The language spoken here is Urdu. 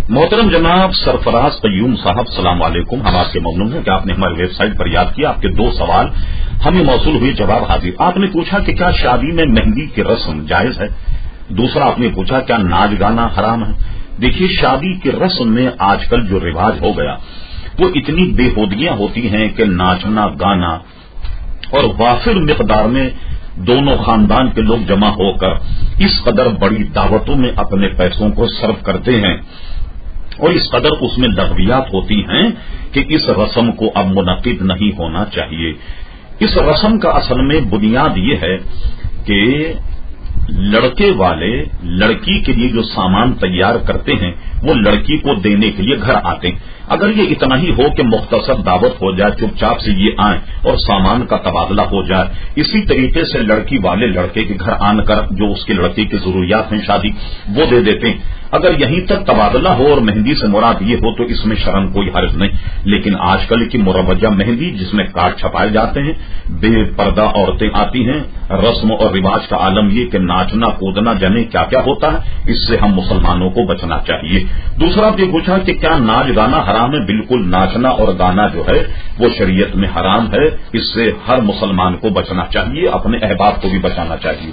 محترم جناب سرفراز قیوم صاحب السلام علیکم. ہم آپ کے ممنون ہیں کہ آپ نے ہماری ویب سائٹ پر یاد کیا. آپ کے 2 سوال ہمیں موصول ہوئے، جواب حاضر. آپ نے پوچھا کہ کیا شادی میں مہندی کی رسم جائز ہے. دوسرا آپ نے پوچھا کیا ناچ گانا حرام ہے. دیکھیے، شادی کی رسم میں آج کل جو رواج ہو گیا وہ اتنی بے ہودگیاں ہوتی ہیں کہ ناچنا گانا اور وافر مقدار میں دونوں خاندان کے لوگ جمع ہو کر اس قدر بڑی دعوتوں میں اپنے پیسوں کو صرف کرتے ہیں اور اس قدر اس میں لغویات ہوتی ہیں کہ اس رسم کو اب منعقد نہیں ہونا چاہیے. اس رسم کا اصل میں بنیاد یہ ہے کہ لڑکے والے لڑکی کے لیے جو سامان تیار کرتے ہیں وہ لڑکی کو دینے کے لیے گھر آتے ہیں. اگر یہ اتنا ہی ہو کہ مختصر دعوت ہو جائے، چپ چاپ سے یہ آئیں اور سامان کا تبادلہ ہو جائے، اسی طریقے سے لڑکی والے لڑکے کے گھر آن کر جو اس کے لڑکے کی ضروریات ہیں شادی وہ دے دیتے ہیں، اگر یہیں تک تبادلہ ہو اور مہندی سے مراد یہ ہو تو اس میں شرم کوئی حرج نہیں. لیکن آج کل کی مروجہ مہندی جس میں کارڈ چھپائے جاتے ہیں، بے پردہ عورتیں آتی ہیں، رسم اور رواج کا عالم یہ کہ ناچنا کودنا جنے کیا کیا ہوتا ہے، اس سے ہم مسلمانوں کو بچنا چاہیے. دوسرا آپ یہ پوچھا کہ کیا ناچ گانا حرام ہے. بالکل، ناچنا اور گانا جو ہے وہ شریعت میں حرام ہے. اس سے ہر مسلمان کو بچنا چاہیے، اپنے احباب کو بھی بچانا چاہیے.